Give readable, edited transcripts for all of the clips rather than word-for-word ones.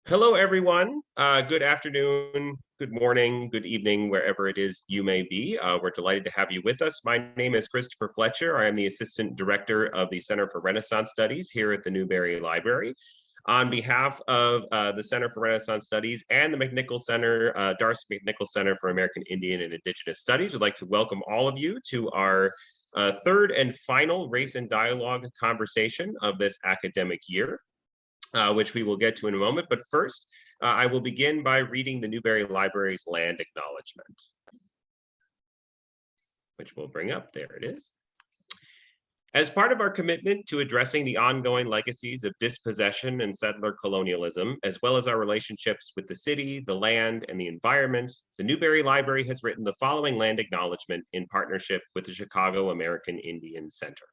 Hello, everyone. Good afternoon, good morning, good evening, wherever it is you may be. We're delighted to have you with us. My name is Christopher Fletcher. I am the Assistant Director of the Center for Renaissance Studies here at the Newberry Library. On behalf of the Center for Renaissance Studies and the McNichol Center, Darcy McNichol Center for American Indian and Indigenous Studies, we'd like to welcome all of you to our third and final Race and Dialogue conversation of this academic year. Which we will get to in a moment. But first, I will begin by reading the Newberry Library's land acknowledgement, which we'll bring up. There it is. As part of our commitment to addressing the ongoing legacies of dispossession and settler colonialism, as well as our relationships with the city, the land, and the environment, the Newberry Library has written the following land acknowledgement in partnership with the Chicago American Indian Center.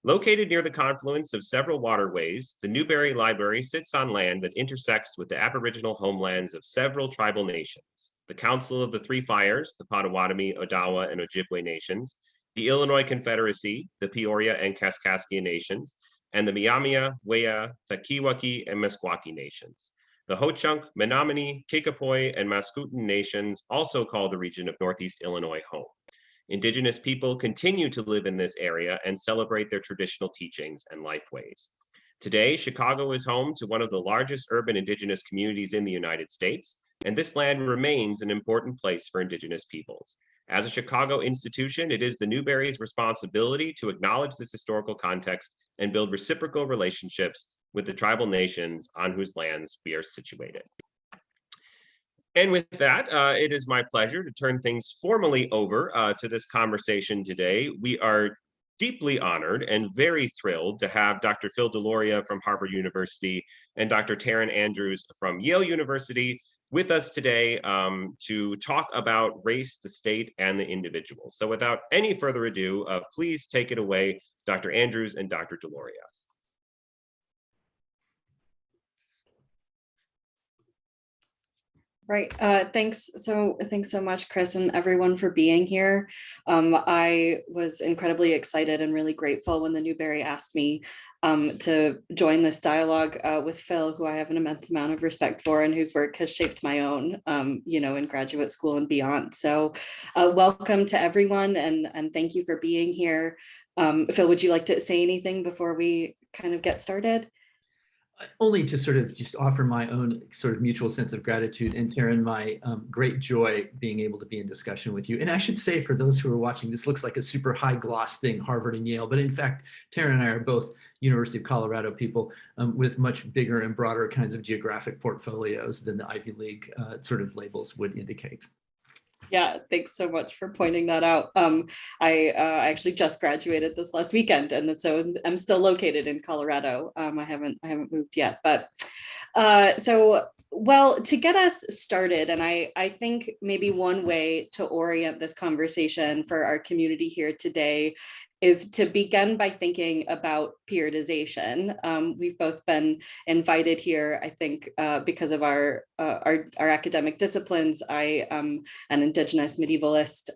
Located near the confluence of several waterways, the Newberry Library sits on land that intersects with the Aboriginal homelands of several tribal nations: the Council of the Three Fires, the Potawatomi, Odawa, and Ojibwe nations, the Illinois Confederacy, the Peoria and Kaskaskia nations, and the Miamia, Wea, Takiwaki, and Meskwaki nations. The Ho-Chunk, Menominee, Kickapoo, and Mascoutin nations also call the region of Northeast Illinois home. Indigenous people continue to live in this area and celebrate their traditional teachings and lifeways. Today, Chicago is home to one of the largest urban Indigenous communities in the United States, and this land remains an important place for Indigenous peoples. As a Chicago institution, it is the Newberry's responsibility to acknowledge this historical context and build reciprocal relationships with the tribal nations on whose lands we are situated. And with that, it is my pleasure to turn things formally over to this conversation today. We are deeply honored and very thrilled to have Dr. Phil Deloria from Harvard University and Dr. Tarren Andrews from Yale University with us today to talk about race, the state, and the individual. So without any further ado, please take it away, Dr. Andrews and Dr. Deloria. Right. Thanks so much, Chris, and everyone for being here. I was incredibly excited and really grateful when the Newberry asked me to join this dialogue with Phil, who I have an immense amount of respect for and whose work has shaped my own, in graduate school and beyond. So welcome to everyone, and thank you for being here. Phil, would you like to say anything before we kind of get started? Only to sort of just offer my own sort of mutual sense of gratitude, and Tarren, my great joy being able to be in discussion with you. And I should say, for those who are watching, this looks like a super high gloss thing, Harvard and Yale, but in fact, Tarren and I are both University of Colorado people with much bigger and broader kinds of geographic portfolios than the Ivy League sort of labels would indicate. Yeah, thanks so much for pointing that out. I actually just graduated this last weekend, and so I'm still located in Colorado. I haven't moved yet, but well, to get us started, and I think maybe one way to orient this conversation for our community here today is to begin by thinking about periodization. We've both been invited here, I think, because of our academic disciplines. I am an Indigenous medievalist,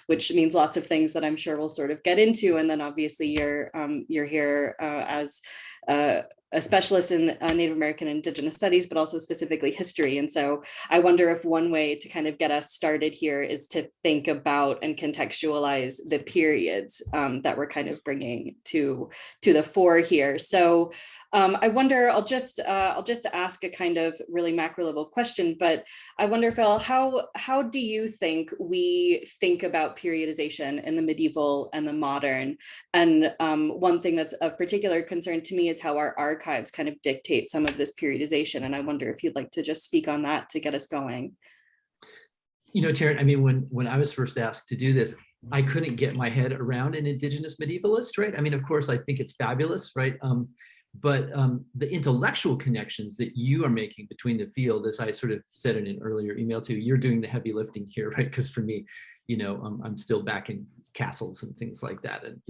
which means lots of things that I'm sure we'll sort of get into. And then obviously you're here as a specialist in Native American Indigenous studies, but also specifically history. And so I wonder if one way to kind of get us started here is to think about and contextualize the periods that we're kind of bringing to the fore here. So I wonder, I'll just ask a kind of really macro level question, but I wonder, Phil, how do you think we think about periodization in the medieval and the modern? And one thing that's of particular concern to me is how our archives kind of dictate some of this periodization. And I wonder if you'd like to just speak on that to get us going. You know, Tarren, I mean, when I was first asked to do this, I couldn't get my head around an Indigenous medievalist, right? I mean, of course, I think it's fabulous, right? But the intellectual connections that you are making between the field, as I sort of said in an earlier email too, you're doing the heavy lifting here, right? Because for me, I'm still back in castles and things like that, and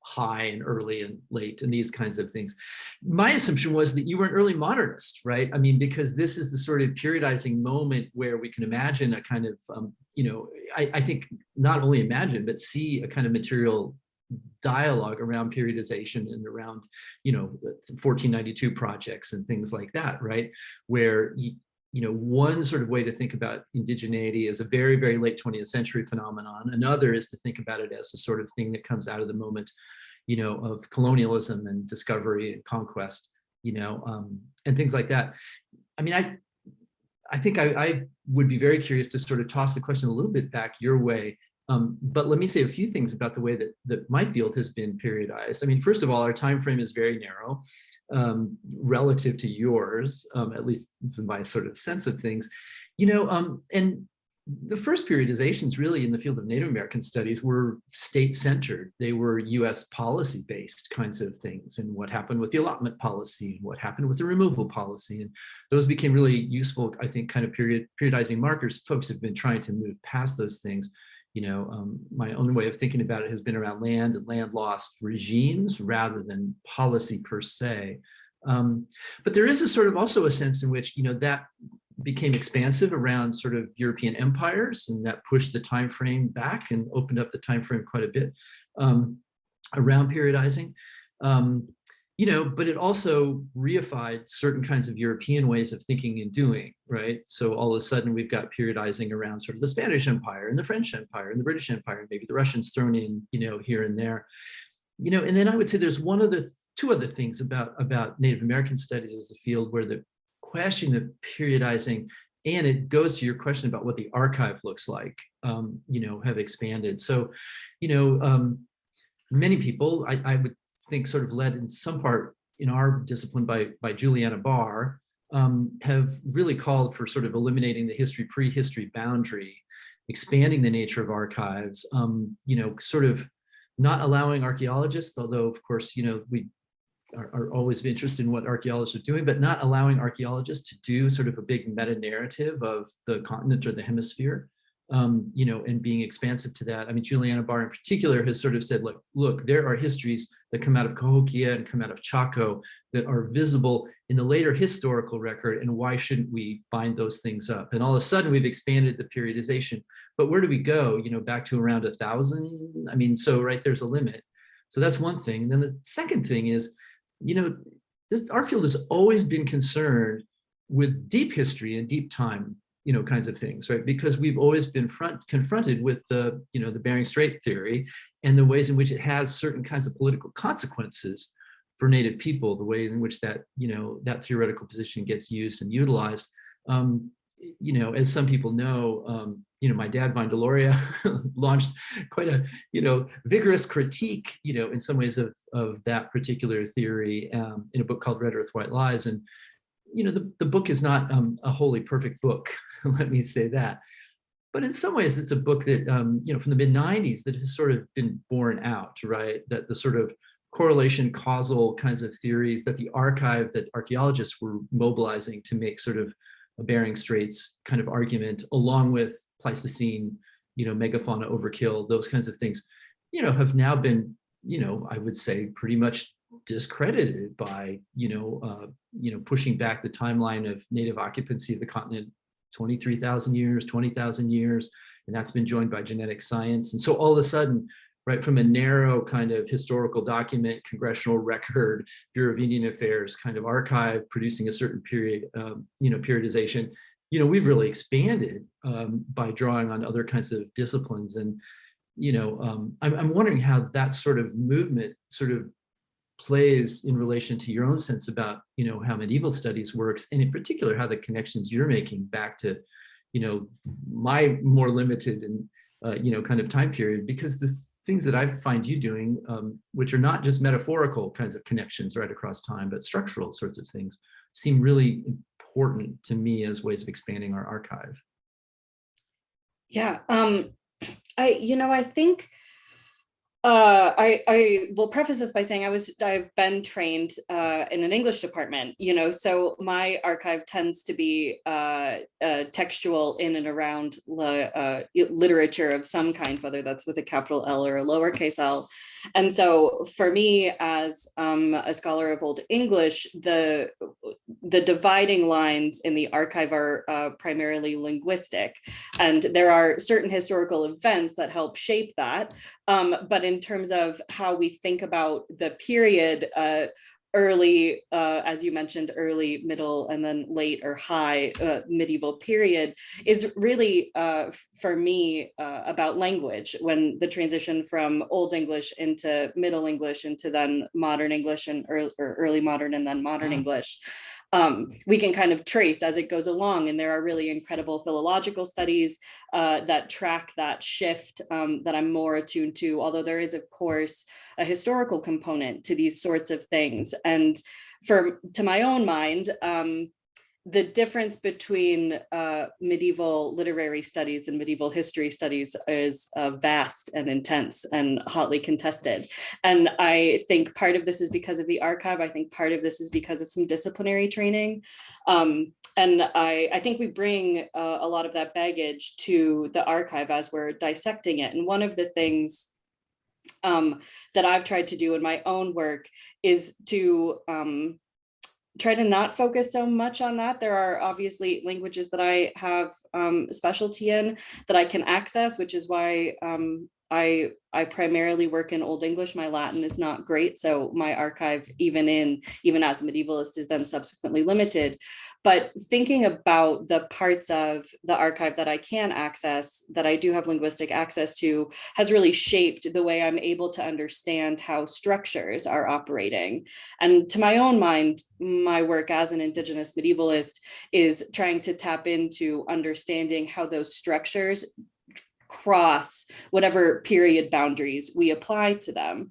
high and early and late and these kinds of things. My assumption was that you were an early modernist, right? I mean, because this is the sort of periodizing moment where we can imagine a kind of, I think not only imagine, but see a kind of material dialogue around periodization and around, 1492 projects and things like that, right? Where, one sort of way to think about indigeneity is a very, very late 20th century phenomenon. Another is to think about it as a sort of thing that comes out of the moment, of colonialism and discovery and conquest, and things like that. I mean, I think I would be very curious to sort of toss the question a little bit back your way. But let me say a few things about the way that my field has been periodized. I mean, first of all, our time frame is very narrow relative to yours, at least this is my sort of sense of things. And the first periodizations really in the field of Native American studies were state-centered. They were US policy-based kinds of things, and what happened with the allotment policy and what happened with the removal policy. And those became really useful, I think, kind of periodizing markers. Folks have been trying to move past those things. My own way of thinking about it has been around land and land lost regimes rather than policy per se. But there is a sort of also a sense in which, that became expansive around sort of European empires, and that pushed the time frame back and opened up the time frame quite a bit around periodizing. But it also reified certain kinds of European ways of thinking and doing, right? So all of a sudden we've got periodizing around sort of the Spanish Empire and the French Empire and the British Empire, and maybe the Russians thrown in, here and there. And then I would say there's two other things about Native American studies as a field where the question of periodizing, and it goes to your question about what the archive looks like, have expanded. So, many people, I would think, sort of led in some part in our discipline by Juliana Barr, have really called for sort of eliminating the prehistory boundary, expanding the nature of archives, sort of not allowing archaeologists, although of course, we are always interested in what archaeologists are doing, but not allowing archaeologists to do sort of a big meta narrative of the continent or the hemisphere, and being expansive to that. I mean, Juliana Barr in particular has sort of said, look, there are histories that come out of Cahokia and come out of Chaco that are visible in the later historical record, and why shouldn't we bind those things up? And all of a sudden we've expanded the periodization, but where do we go? Back to around 1,000? I mean, so right, there's a limit. So that's one thing. And then the second thing is, our field has always been concerned with deep history and deep time, kinds of things, right? Because we've always been confronted with the Bering Strait theory and the ways in which it has certain kinds of political consequences for Native people, the way in which that, that theoretical position gets used and utilized. As some people know, my dad, Vine Deloria, launched quite a, vigorous critique, in some ways of that particular theory in a book called Red Earth, White Lies. And, the book is not a wholly perfect book, let me say that. But in some ways, it's a book that, from the mid-90s that has sort of been borne out, right? That the sort of correlation causal kinds of theories that the archive that archaeologists were mobilizing to make sort of a Bering Straits kind of argument, along with Pleistocene, megafauna overkill, those kinds of things, have now been, I would say pretty much discredited by, pushing back the timeline of native occupancy of the continent 23,000 years, 20,000 years, and that's been joined by genetic science. And so all of a sudden, right, from a narrow kind of historical document, congressional record, Bureau of Indian Affairs kind of archive producing a certain period, periodization, we've really expanded by drawing on other kinds of disciplines. And, I'm wondering how that sort of movement sort of plays in relation to your own sense about, how medieval studies works, and in particular, how the connections you're making back to, my more limited and, kind of time period, because the things that I find you doing, which are not just metaphorical kinds of connections right across time, but structural sorts of things, seem really important to me as ways of expanding our archive. Yeah, I think I will preface this by saying I've been trained in an English department, so my archive tends to be textual in and around literature of some kind, whether that's with a capital L or a lowercase l. And so for me, as a scholar of Old English, the dividing lines in the archive are primarily linguistic, and there are certain historical events that help shape that. But in terms of how we think about the period, early, as you mentioned, early, middle, and then late or high medieval period is really, for me, about language. When the transition from Old English into Middle English into then Modern English and early Modern and then Modern English. We can kind of trace as it goes along, and there are really incredible philological studies that track that shift that I'm more attuned to, although there is, of course, a historical component to these sorts of things. And to my own mind, the difference between medieval literary studies and medieval history studies is vast and intense and hotly contested. And I think part of this is because of the archive. I think part of this is because of some disciplinary training. And I think we bring a lot of that baggage to the archive as we're dissecting it. And one of the things that I've tried to do in my own work is to try to not focus so much on that. There are obviously languages that I have specialty in that I can access, which is why I primarily work in Old English. My Latin is not great, so my archive, even as a medievalist, is then subsequently limited. But thinking about the parts of the archive that I can access, that I do have linguistic access to, has really shaped the way I'm able to understand how structures are operating. And to my own mind, my work as an Indigenous medievalist is trying to tap into understanding how those structures cross whatever period boundaries we apply to them.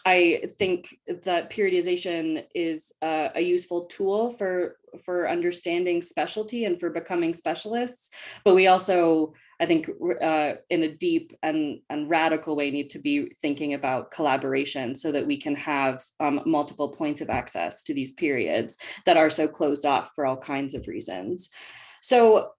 I think that periodization is a useful tool for understanding specialty and for becoming specialists, but we also, I think, in a deep and radical way, need to be thinking about collaboration so that we can have multiple points of access to these periods that are so closed off for all kinds of reasons. So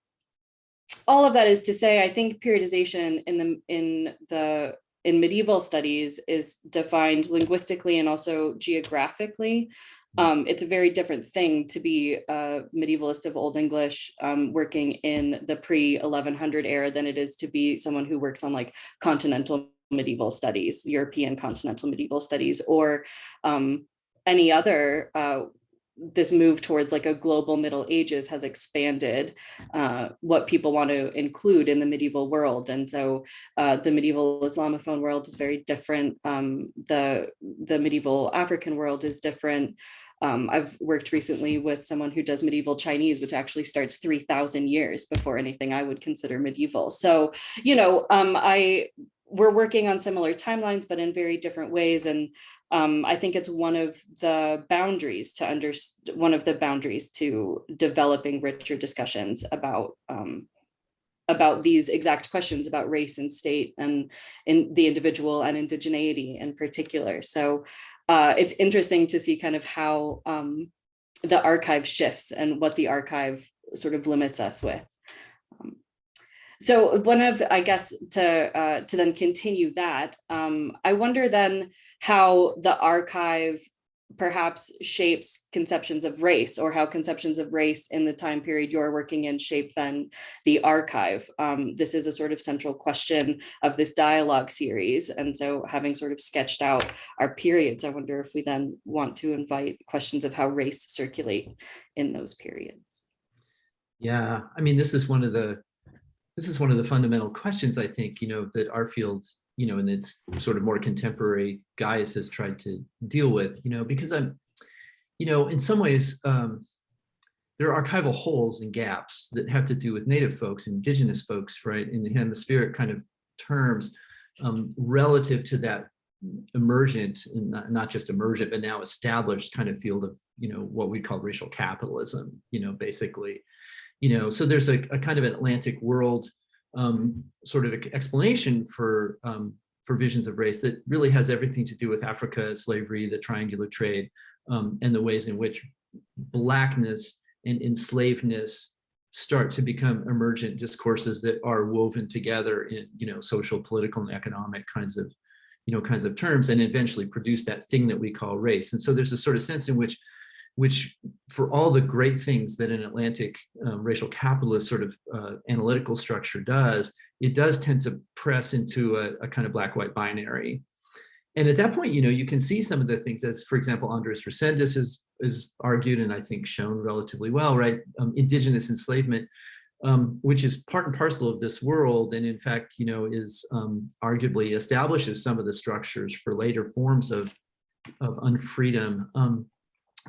all of that is to say, I think periodization in medieval studies is defined linguistically and also geographically. It's a very different thing to be a medievalist of Old English working in the pre-1100 era than it is to be someone who works on like continental medieval studies, European continental medieval studies, or any other. This move towards like a global Middle Ages has expanded what people want to include in the medieval world. And so the medieval Islamophone world is very different. The medieval African world is different. I've worked recently with someone who does medieval Chinese, which actually starts 3,000 years before anything I would consider medieval. So, we're working on similar timelines, but in very different ways. And I think it's one of the boundaries to developing richer discussions about these exact questions about race and state and in the individual and indigeneity in particular. So it's interesting to see kind of how the archive shifts and what the archive sort of limits us with. So I guess to then continue that, I wonder then how the archive perhaps shapes conceptions of race, or how conceptions of race in the time period you're working in shape then the archive. This is a sort of central question of this dialogue series. And so having sort of sketched out our periods, I wonder if we then want to invite questions of how race circulate in those periods. Yeah, I mean, this is one of the fundamental questions, I think, that our field, in its sort of more contemporary guise has tried to deal with, because in some ways, there are archival holes and gaps that have to do with Native folks, Indigenous folks, right, in the hemispheric kind of terms, relative to that emergent, not just emergent, but now established kind of field of, what we call racial capitalism, basically. So there's a kind of an Atlantic world sort of explanation for visions of race that really has everything to do with Africa, slavery, the triangular trade, and the ways in which Blackness and enslavedness start to become emergent discourses that are woven together in, social, political, and economic kinds of terms, and eventually produce that thing that we call race. And so there's a sort of sense in which which for all the great things that an Atlantic racial capitalist sort of analytical structure does, it does tend to press into a kind of black-white binary. And at that point, you can see some of the things, as for example, Andres Reséndez is argued, and I think shown relatively well, right? Indigenous enslavement, which is part and parcel of this world, and in fact, is arguably establishes some of the structures for later forms of unfreedom.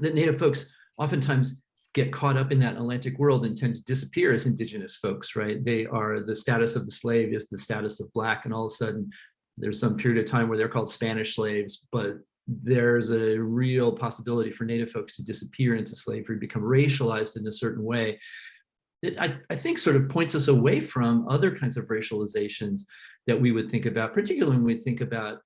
That Native folks oftentimes get caught up in that Atlantic world and tend to disappear as Indigenous folks, right? They are, the status of the slave is the status of Black, and all of a sudden there's some period of time where they're called Spanish slaves, but there's a real possibility for Native folks to disappear into slavery, become racialized in a certain way. I think sort of points us away from other kinds of racializations that we would think about, particularly when we think about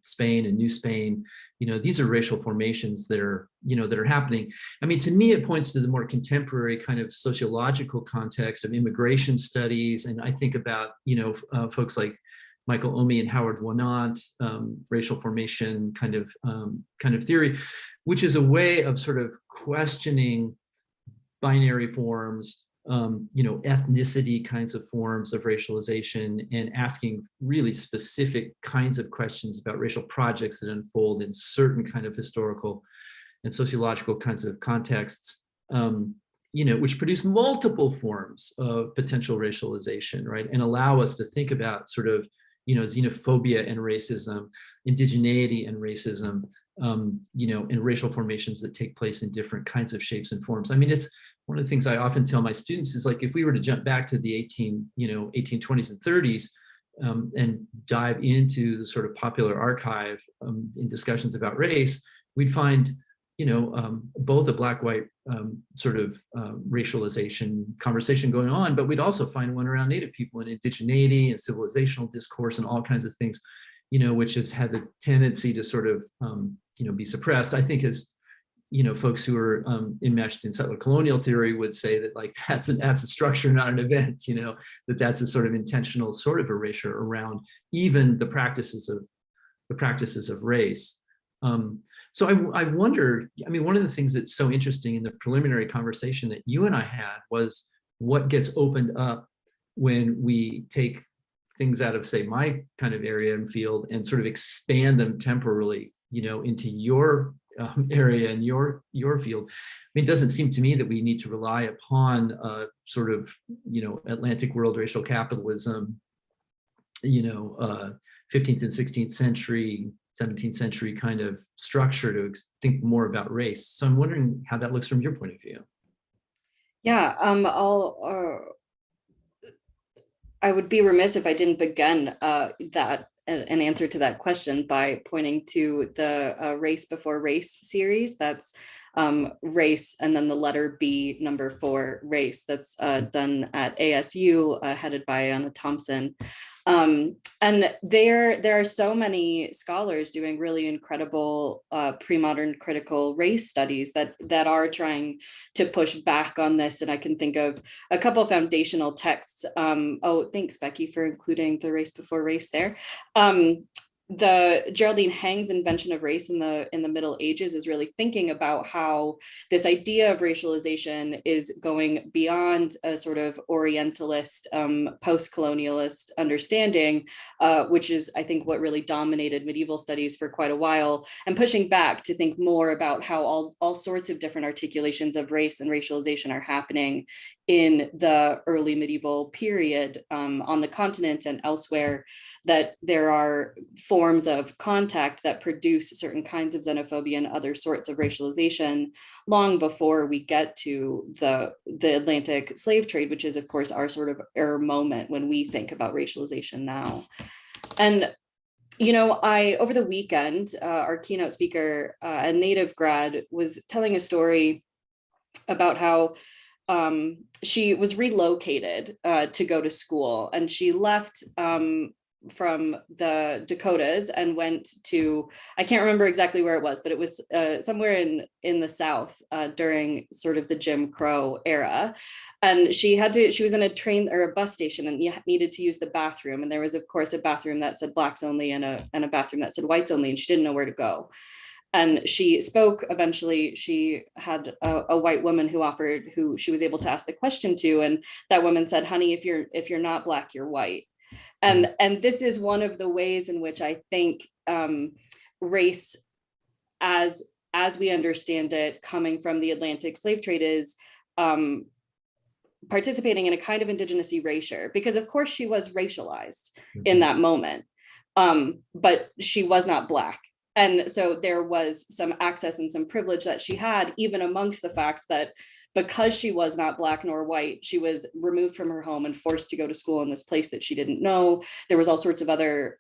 Spain and New Spain. These are racial formations that are, that are happening. I mean, to me, it points to the more contemporary kind of sociological context of immigration studies. And I think about, folks like Michael Omi and Howard Winant, racial formation kind of theory, which is a way of sort of questioning binary forms, ethnicity kinds of forms of racialization, and asking really specific kinds of questions about racial projects that unfold in certain kind of historical and sociological kinds of contexts, which produce multiple forms of potential racialization, right? And allow us to think about sort of, xenophobia and racism, indigeneity and racism, and racial formations that take place in different kinds of shapes and forms. I mean, it's one of the things I often tell my students is, like, if we were to jump back to the 1820s and 30s and dive into the sort of popular archive in discussions about race, we'd find, both a black-white sort of racialization conversation going on, but we'd also find one around Native people and indigeneity and civilizational discourse and all kinds of things, which has had the tendency to sort of, be suppressed. I think as folks who are enmeshed in settler colonial theory would say that, like, that's a structure, not an event. That's a sort of intentional sort of erasure around even the practices of race. So I wonder. I mean, one of the things that's so interesting in the preliminary conversation that you and I had was what gets opened up when we take things out of, say, my kind of area and field and sort of expand them temporarily, into your area and your field. I mean, it doesn't seem to me that we need to rely upon sort of, Atlantic world racial capitalism, 15th and 16th century, 17th century kind of structure to think more about race. So I'm wondering how that looks from your point of view. Yeah, I would be remiss if I didn't begin an answer to that question by pointing to the Race Before Race series. That's race and then the letter B, number 4, race. That's done at ASU, headed by Anna Thompson. And there are so many scholars doing really incredible pre-modern critical race studies that are trying to push back on this. And I can think of a couple foundational texts. Thanks, Becky, for including the Race Before Race there. The Geraldine Hang's invention of race in the Middle Ages is really thinking about how this idea of racialization is going beyond a sort of Orientalist, post-colonialist understanding, which is, I think, what really dominated medieval studies for quite a while, and pushing back to think more about how all sorts of different articulations of race and racialization are happening in the early medieval period on the continent and elsewhere, that there are forms of contact that produce certain kinds of xenophobia and other sorts of racialization long before we get to the Atlantic slave trade, which is, of course, our moment when we think about racialization now. And over the weekend, our keynote speaker, a Native grad, was telling a story about how she was relocated to go to school, and she left from the Dakotas and went to, I can't remember exactly where it was, but it was somewhere in the South during sort of the Jim Crow era. And she was in a train or a bus station and needed to use the bathroom. And there was, of course, a bathroom that said Blacks only and a bathroom that said whites only, and she didn't know where to go. And she spoke, eventually she had a white woman who she was able to ask the question to. And that woman said, honey, if you're not Black, you're white. And this is one of the ways in which I think race, as we understand it, coming from the Atlantic slave trade, is participating in a kind of Indigenous erasure, because of course she was racialized in that moment, but she was not Black. And so there was some access and some privilege that she had, even amongst the fact that because she was not Black nor white, she was removed from her home and forced to go to school in this place that she didn't know. There was all sorts of other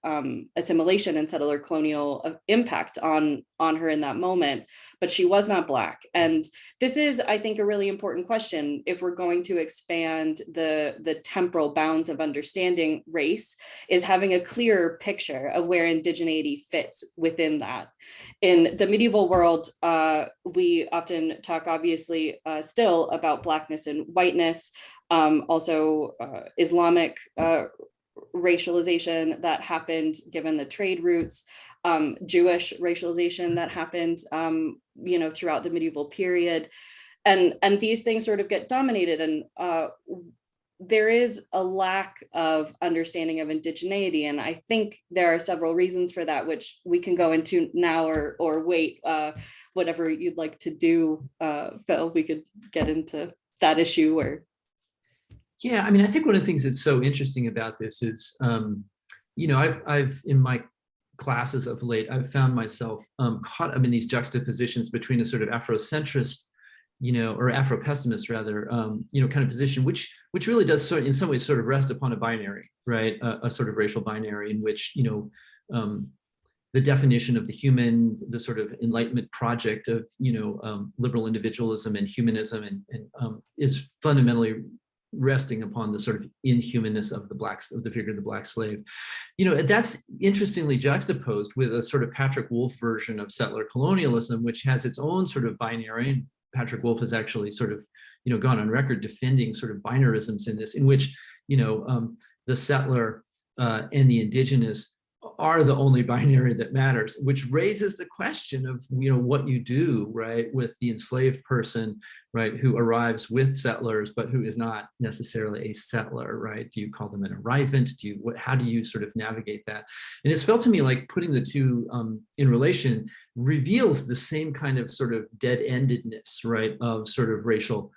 assimilation and settler colonial impact on her in that moment, but she was not Black. And this is, I think, a really important question if we're going to expand the temporal bounds of understanding race, is having a clearer picture of where indigeneity fits within that. In the medieval world, we often talk, obviously, still about Blackness and whiteness, also Islamic racialization that happened given the trade routes, Jewish racialization that happened, throughout the medieval period, and these things sort of get dominated, and there is a lack of understanding of indigeneity, and I think there are several reasons for that, which we can go into now or wait, whatever you'd like to do, Phil. We could get into that issue. Or yeah, I mean, I think one of the things that's so interesting about this is, I've in my classes of late, I've found myself caught up in these juxtapositions between a sort of Afrocentrist, or Afro-pessimist rather, kind of position, which really does sort of, in some ways, sort of rest upon a binary, right? A sort of racial binary in which, the definition of the human, the sort of Enlightenment project of, liberal individualism and humanism, and is fundamentally resting upon the sort of inhumanness of the figure of the Black slave. That's interestingly juxtaposed with a sort of Patrick Wolf version of settler colonialism, which has its own sort of binary. And Patrick Wolf has actually sort of, gone on record defending sort of binarisms in this, in which, the settler and the indigenous are the only binary that matters, which raises the question of, what you do, right, with the enslaved person, right, who arrives with settlers, but who is not necessarily a settler, right? Do you call them an arrivant? How do you sort of navigate that? And it's felt to me like putting the two in relation reveals the same kind of sort of dead-endedness, right, of sort of racial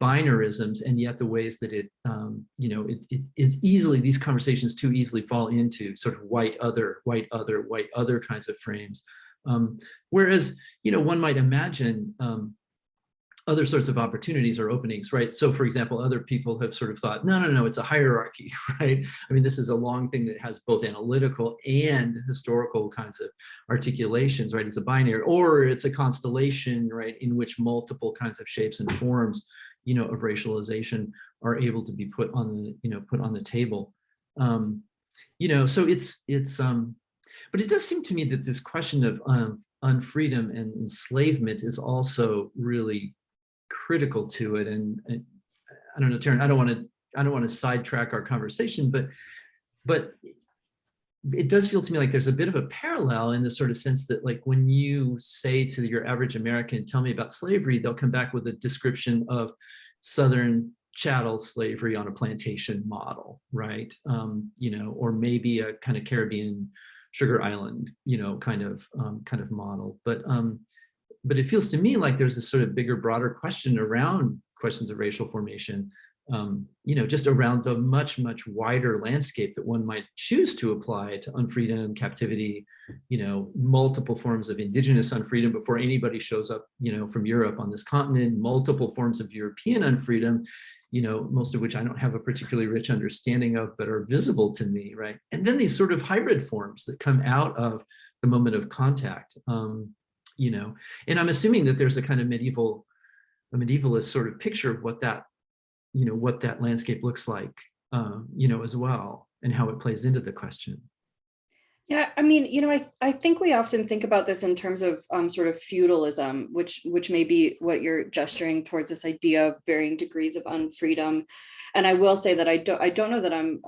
binarisms, and yet the ways that it is easily, these conversations too easily fall into sort of white other kinds of frames. Whereas, one might imagine other sorts of opportunities or openings, right? So for example, other people have sort of thought, no, it's a hierarchy, right? I mean, this is a long thing that has both analytical and historical kinds of articulations, right? It's a binary, or it's a constellation, right, in which multiple kinds of shapes and forms, of racialization are able to be put on the table. So it's but it does seem to me that this question of unfreedom and enslavement is also really critical to it. And I don't know, Tarren, I don't want to sidetrack our conversation, but it does feel to me like there's a bit of a parallel in the sort of sense that, like, when you say to your average American, tell me about slavery, they'll come back with a description of Southern chattel slavery on a plantation model, right? Or maybe a kind of Caribbean sugar island, kind of model. But it feels to me like there's a sort of bigger, broader question around questions of racial formation, just around the much, much wider landscape that one might choose to apply to unfreedom, captivity, multiple forms of indigenous unfreedom before anybody shows up, from Europe on this continent, multiple forms of European unfreedom, most of which I don't have a particularly rich understanding of, but are visible to me, right? And then these sort of hybrid forms that come out of the moment of contact, and I'm assuming that there's a kind of medievalist sort of picture of what that landscape looks like, as well, and how it plays into the question. Yeah, I mean, I think we often think about this in terms of sort of feudalism, which may be what you're gesturing towards, this idea of varying degrees of unfreedom. And I will say that I don't know that I'm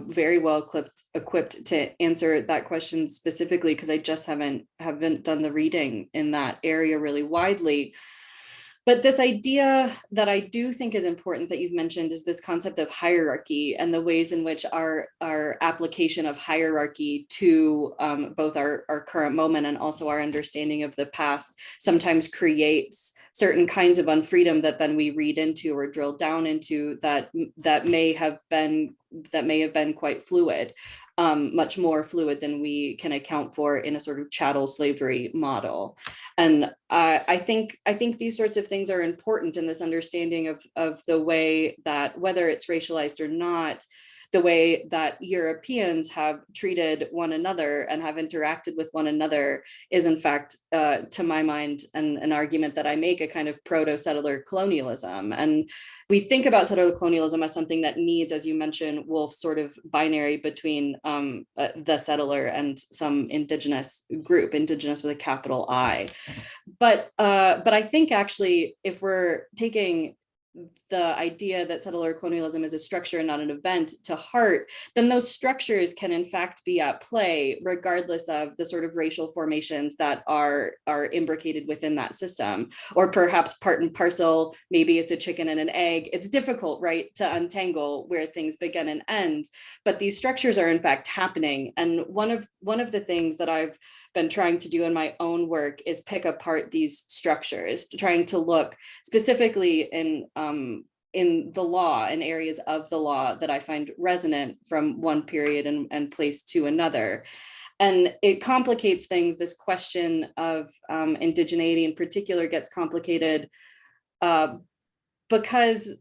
very well equipped to answer that question specifically, because I just haven't done the reading in that area really widely. But this idea that I do think is important that you've mentioned is this concept of hierarchy, and the ways in which our application of hierarchy to both our current moment and also our understanding of the past sometimes creates certain kinds of unfreedom that then we read into or drill down into that may have been quite fluid. Much more fluid than we can account for in a sort of chattel slavery model. And I think these sorts of things are important in this understanding of the way that, whether it's racialized or not, the way that Europeans have treated one another and have interacted with one another is, in fact, to my mind, an argument that I make, a kind of proto-settler colonialism. And we think about settler colonialism as something that needs, as you mentioned, Wolf's sort of binary between the settler and some indigenous group, indigenous with a capital I. But I think actually, if we're taking the idea that settler colonialism is a structure and not an event to heart, then those structures can in fact be at play regardless of the sort of racial formations that are imbricated within that system. Or perhaps part and parcel, maybe it's a chicken and an egg. It's difficult, right, to untangle where things begin and end, but these structures are in fact happening. And one of the things that I've been trying to do in my own work is pick apart these structures, trying to look specifically in the law, in areas of the law that I find resonant from one period and place to another. And it complicates things. This question of indigeneity in particular gets complicated because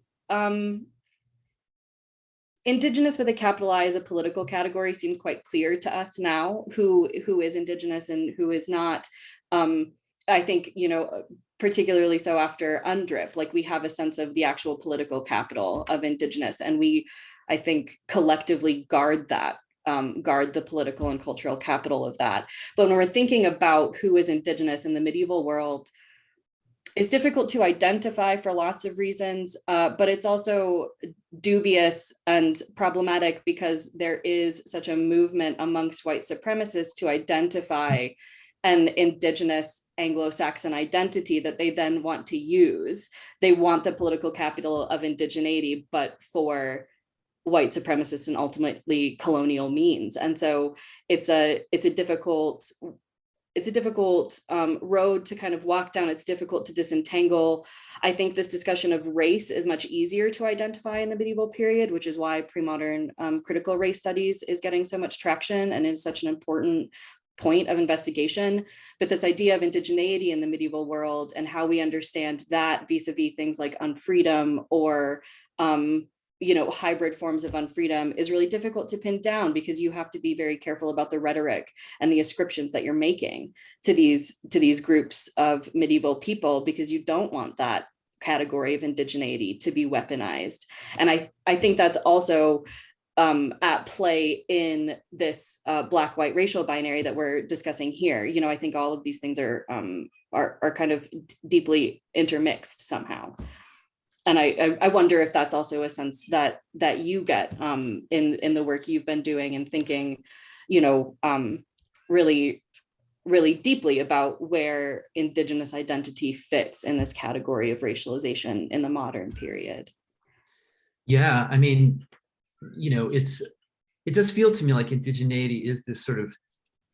Indigenous with a capital I as a political category seems quite clear to us now, who is Indigenous and who is not. I think, particularly so after UNDRIP, like we have a sense of the actual political capital of Indigenous, and we, I think, collectively guard that, guard the political and cultural capital of that. But when we're thinking about who is Indigenous in the medieval world, it's difficult to identify for lots of reasons, but it's also dubious and problematic because there is such a movement amongst white supremacists to identify an Indigenous Anglo-Saxon identity that they then want to use. They want the political capital of indigeneity, but for white supremacists and ultimately colonial means. And so it's a difficult road to kind of walk down. It's difficult to disentangle. I think this discussion of race is much easier to identify in the medieval period, which is why pre-modern critical race studies is getting so much traction and is such an important point of investigation. But this idea of indigeneity in the medieval world and how we understand that vis-a-vis things like unfreedom or hybrid forms of unfreedom is really difficult to pin down, because you have to be very careful about the rhetoric and the ascriptions that you're making to these groups of medieval people, because you don't want that category of indigeneity to be weaponized. And I think that's also at play in this black-white racial binary that we're discussing here. I think all of these things are kind of deeply intermixed somehow. And I wonder if that's also a sense that you get in the work you've been doing and thinking, really, really deeply about where Indigenous identity fits in this category of racialization in the modern period. Yeah, I mean, it does feel to me like indigeneity is this sort of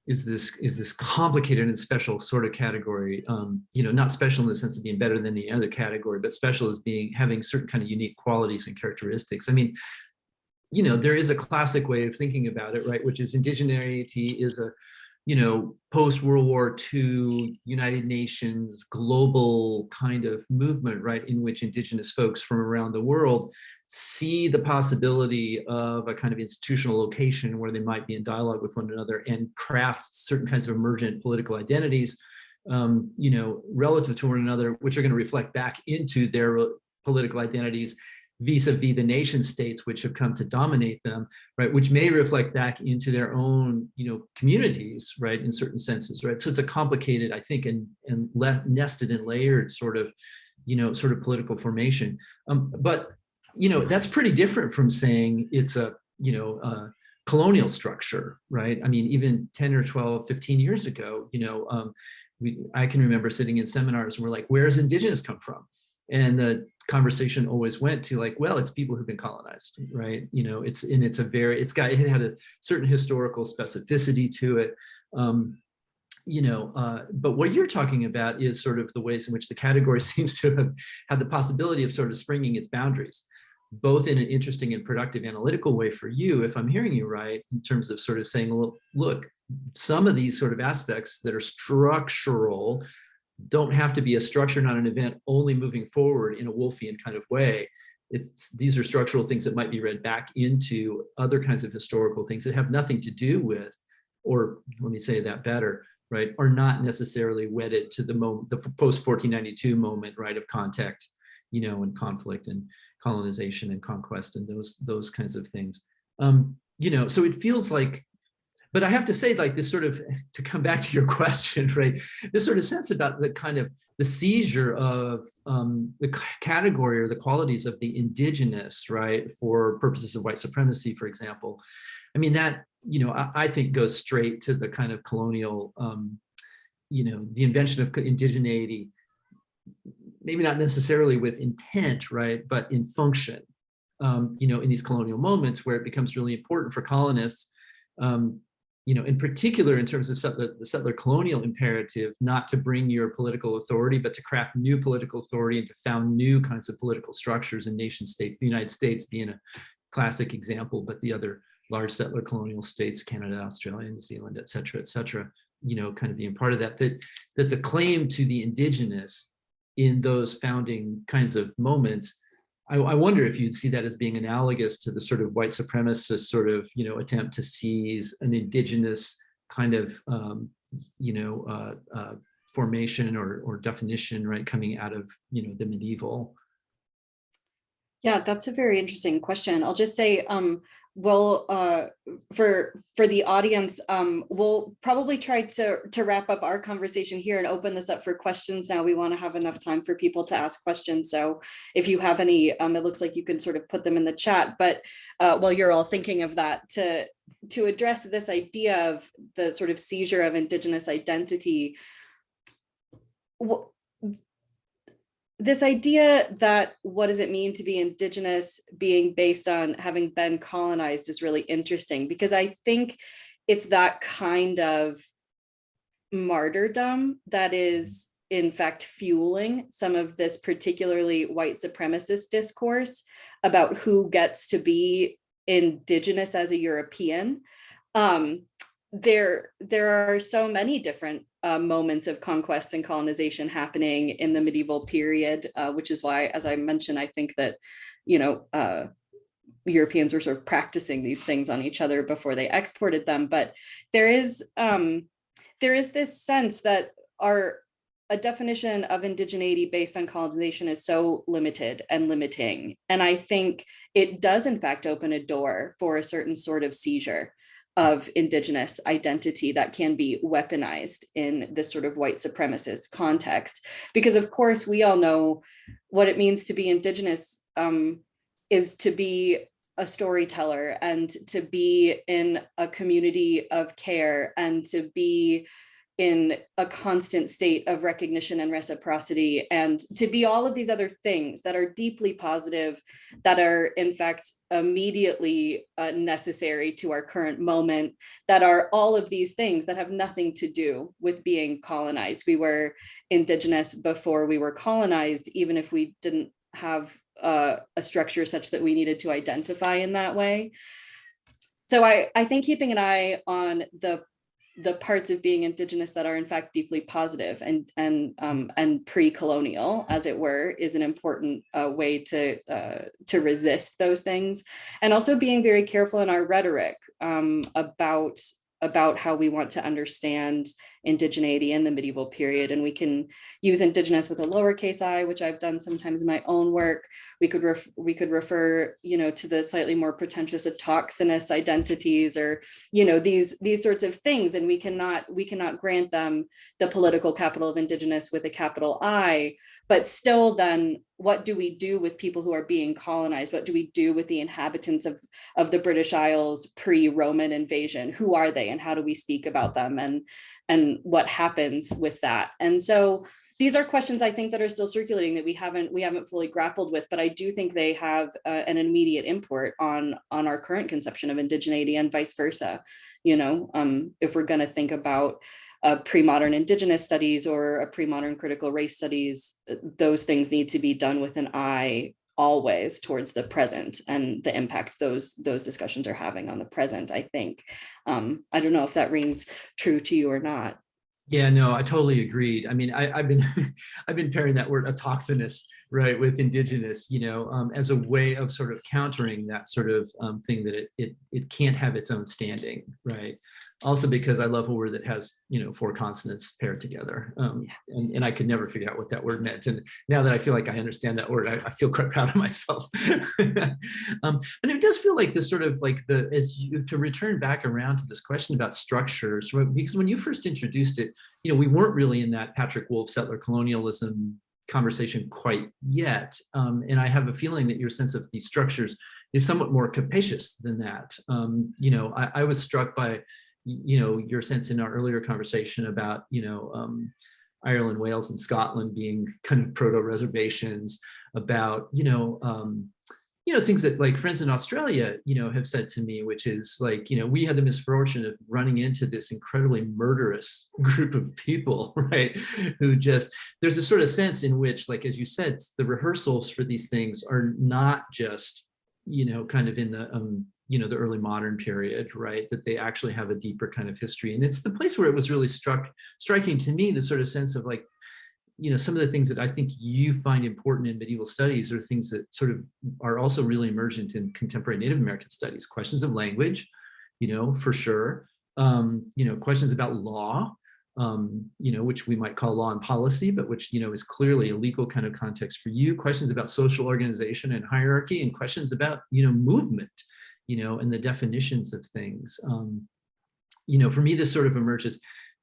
is this complicated and special sort of category, not special in the sense of being better than any other category, but special as having certain kind of unique qualities and characteristics. I mean, there is a classic way of thinking about it, right? Which is indigeneity is a, post-World War II United Nations global kind of movement, right? In which Indigenous folks from around the world see the possibility of a kind of institutional location where they might be in dialogue with one another and craft certain kinds of emergent political identities, relative to one another, which are going to reflect back into their political identities vis-a-vis the nation states which have come to dominate them, right, which may reflect back into their own, communities, right, in certain senses, right. So it's a complicated, I think, and nested and layered sort of political formation. But that's pretty different from saying it's a colonial structure, right? I mean, even 10 or 12, 15 years ago, I can remember sitting in seminars and we're like, where's Indigenous come from? And the conversation always went to like, well, it's people who've been colonized, right? It had a certain historical specificity to it. But what you're talking about is sort of the ways in which the category seems to have had the possibility of sort of springing its boundaries, both in an interesting and productive analytical way for you, if I'm hearing you right, in terms of sort of saying, well, look, some of these sort of aspects that are structural don't have to be a structure, not an event, only moving forward in a Wolffian kind of way. These are structural things that might be read back into other kinds of historical things that have nothing to do with, or let me say that better, right, are not necessarily wedded to the moment, the post-1492 moment, right, of contact, and conflict and colonization and conquest and those kinds of things. So it feels like, but I have to say, like, this sort of, to come back to your question, right, this sort of sense about the kind of the seizure of the category or the qualities of the indigenous, right, for purposes of white supremacy, for example. I mean, that, I think goes straight to the kind of colonial, the invention of indigeneity, maybe not necessarily with intent, right, but in function, in these colonial moments where it becomes really important for colonists, in particular in terms of the settler colonial imperative, not to bring your political authority, but to craft new political authority and to found new kinds of political structures and nation states, the United States being a classic example, but the other large settler colonial states, Canada, Australia, New Zealand, et cetera, kind of being part of that the claim to the indigenous in those founding kinds of moments, I wonder if you'd see that as being analogous to the sort of white supremacist sort of, attempt to seize an indigenous kind of, formation or definition, right, coming out of, the medieval. Yeah, that's a very interesting question. I'll just say, for the audience, we'll probably try to wrap up our conversation here and open this up for questions now. We want to have enough time for people to ask questions. So if you have any, it looks like you can sort of put them in the chat, but while you're all thinking of that, to address this idea of the sort of seizure of Indigenous identity, this idea that what does it mean to be Indigenous being based on having been colonized is really interesting, because I think it's that kind of martyrdom that is in fact fueling some of this particularly white supremacist discourse about who gets to be Indigenous as a European. There are so many different moments of conquest and colonization happening in the medieval period, which is why, as I mentioned, I think that, Europeans were sort of practicing these things on each other before they exported them. But there is this sense that a definition of indigeneity based on colonization is so limited and limiting. And I think it does, in fact, open a door for a certain sort of seizure of Indigenous identity that can be weaponized in this sort of white supremacist context. Because of course, we all know what it means to be Indigenous is to be a storyteller and to be in a community of care and to be in a constant state of recognition and reciprocity, and to be all of these other things that are deeply positive, that are in fact immediately necessary to our current moment, that are all of these things that have nothing to do with being colonized. We were Indigenous before we were colonized, even if we didn't have a structure such that we needed to identify in that way. So I think keeping an eye on the parts of being Indigenous that are in fact deeply positive and pre-colonial, as it were, is an important way to resist those things, and also being very careful in our rhetoric about how we want to understand indigeneity in the medieval period. And we can use Indigenous with a lowercase I, which I've done sometimes in my own work. We could refer, to the slightly more pretentious autochthonous identities, or, these sorts of things. And we cannot grant them the political capital of Indigenous with a capital I. But still, then, what do we do with people who are being colonized? What do we do with the inhabitants of the British Isles pre-Roman invasion? Who are they, and how do we speak about them, and what happens with that? And so these are questions, I think, that are still circulating, that we haven't fully grappled with. But I do think they have an immediate import on our current conception of indigeneity, and vice versa. If we're going to think about pre-modern Indigenous studies or a pre-modern critical race studies, those things need to be done with an eye always towards the present and the impact those discussions are having on the present, I think. I don't know if that rings true to you or not. Yeah, no, I totally agreed. I mean, I've been I've been pairing that word autochthonous, right, with Indigenous, as a way of sort of countering that sort of thing that it can't have its own standing, right? Also because I love a word that has, 4 consonants paired together, and I could never figure out what that word meant. And now that I feel like I understand that word, I feel quite proud of myself. But it does feel like this sort of like to return back around to this question about structures, right? Because when you first introduced it, we weren't really in that Patrick Wolf settler colonialism conversation quite yet. And I have a feeling that your sense of these structures is somewhat more capacious than that. I was struck by, your sense in our earlier conversation about, Ireland, Wales, and Scotland being kind of proto-reservations, about, things that like friends in Australia, have said to me, which is like, we had the misfortune of running into this incredibly murderous group of people, right? Who there's a sort of sense in which, like, as you said, the rehearsals for these things are not just, kind of in the, the early modern period, right? That they actually have a deeper kind of history. And it's the place where it was really striking to me, the sort of sense of like, some of the things that I think you find important in medieval studies are things that sort of are also really emergent in contemporary Native American studies. Questions of language, for sure. Questions about law, which we might call law and policy, but which, is clearly a legal kind of context for you. Questions about social organization and hierarchy, and questions about, movement, and the definitions of things. For me, this sort of emerges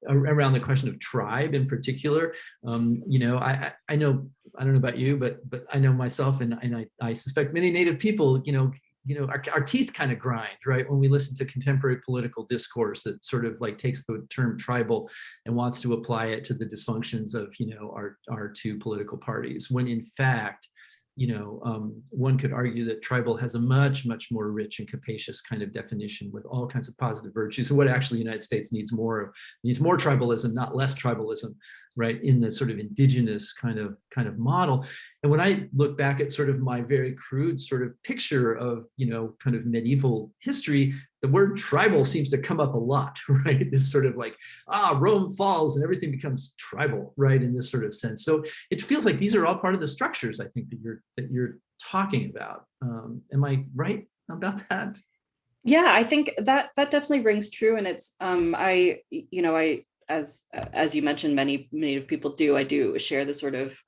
around the question of tribe in particular. I know, I don't know about you, but I know myself, and I suspect many Native people, our teeth kind of grind, right, when we listen to contemporary political discourse that sort of like takes the term tribal and wants to apply it to the dysfunctions of, our 2 political parties, when in fact, one could argue that tribal has a much, much more rich and capacious kind of definition with all kinds of positive virtues. And what actually the United States needs more of, more tribalism, not less tribalism, right, in the sort of indigenous kind of model. And when I look back at sort of my very crude sort of picture of, kind of medieval history, the word tribal seems to come up a lot, right? This sort of like, Rome falls and everything becomes tribal, right? In this sort of sense. So it feels like these are all part of the structures, I think, that you're talking about. Am I right about that? Yeah, I think that definitely rings true. And it's, as you mentioned, many Native people do, I do share the sort of,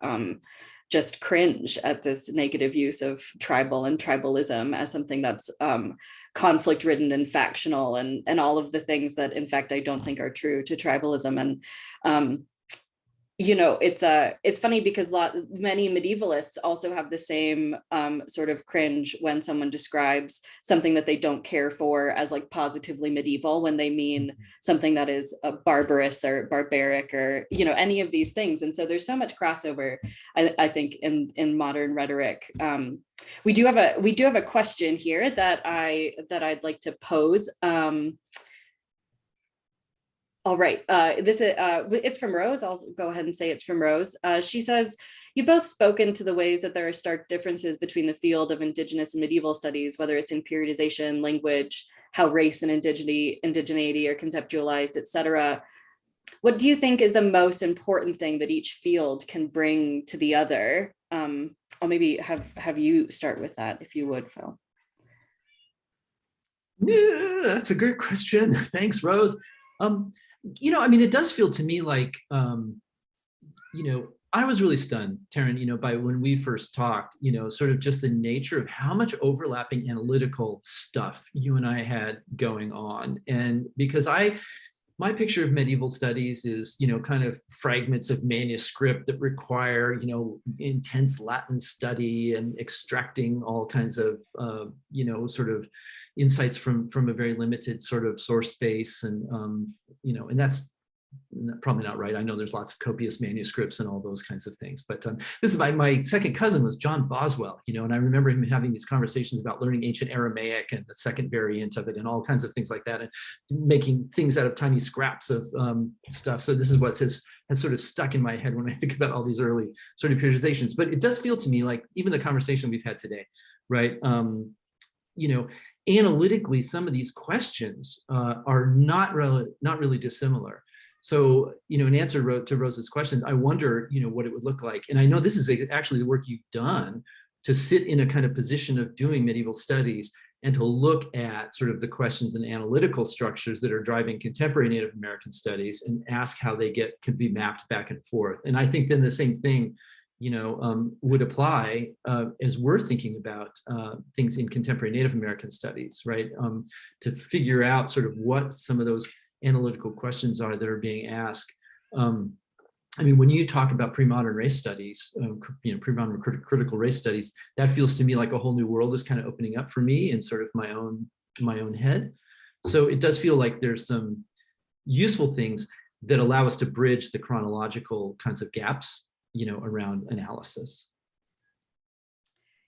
just cringe at this negative use of tribal and tribalism as something that's conflict ridden and factional, and all of the things that in fact I don't think are true to tribalism. And it's funny because many medievalists also have the same sort of cringe when someone describes something that they don't care for as like positively medieval, when they mean something that is barbarous or barbaric, or any of these things. And so there's so much crossover, I think, in modern rhetoric. We do have a question here that I'd like to pose. All right, it's from Rose. I'll go ahead and say it's from Rose. She says, "You both spoken to the ways that there are stark differences between the field of Indigenous and medieval studies, whether it's in periodization, language, how race and indigeneity are conceptualized, etc. What do you think is the most important thing that each field can bring to the other?" I'll maybe have you start with that, if you would, Phil. Yeah, that's a great question. Thanks, Rose. I mean, it does feel to me like, I was really stunned, Tarren, by when we first talked, sort of just the nature of how much overlapping analytical stuff you and I had going on. And because my picture of medieval studies is, kind of fragments of manuscript that require, intense Latin study and extracting all kinds of, sort of insights from a very limited sort of source space. And, and that's probably not right. I know there's lots of copious manuscripts and all those kinds of things, but this is my second cousin was John Boswell, and I remember him having these conversations about learning ancient Aramaic and the second variant of it and all kinds of things like that, and making things out of tiny scraps of stuff. So this is what has sort of stuck in my head when I think about all these early sort of periodizations. But it does feel to me like even the conversation we've had today, right? Analytically, some of these questions are not really dissimilar. So, in answer to Rose's question, I wonder, what it would look like. And I know this is actually the work you've done to sit in a kind of position of doing medieval studies and to look at sort of the questions and analytical structures that are driving contemporary Native American studies and ask how they can be mapped back and forth. And I think then the same thing, would apply as we're thinking about things in contemporary Native American studies, right? To figure out sort of what some of those analytical questions are that are being asked. I mean, when you talk about pre-modern race studies, pre-modern critical race studies, that feels to me like a whole new world is kind of opening up for me in sort of my own head. So it does feel like there's some useful things that allow us to bridge the chronological kinds of gaps, around analysis.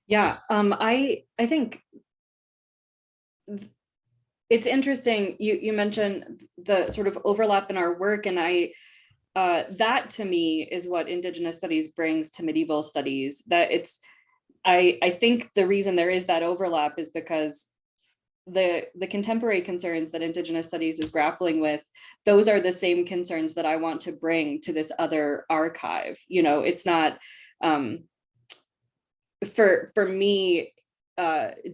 Yeah, I think it's interesting. You mentioned the sort of overlap in our work, and that to me is what Indigenous studies brings to medieval studies. That I think the reason there is that overlap is because the contemporary concerns that Indigenous studies is grappling with, those are the same concerns that I want to bring to this other archive. It's not for me.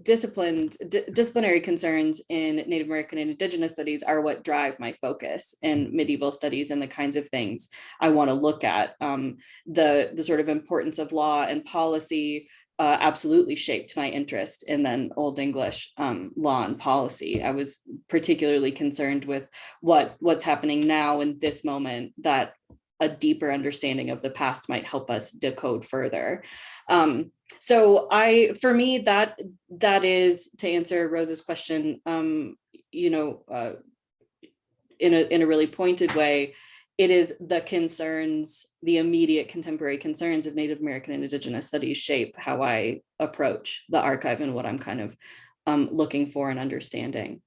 Disciplinary concerns in Native American and Indigenous studies are what drive my focus in medieval studies and the kinds of things I want to look at. The sort of importance of law and policy absolutely shaped my interest in then Old English law and policy. I was particularly concerned with what's happening now in this moment that a deeper understanding of the past might help us decode further. So for me, that is, to answer Rose's question, in a really pointed way, it is the immediate contemporary concerns of Native American and Indigenous studies shape how I approach the archive and what I'm kind of looking for and understanding.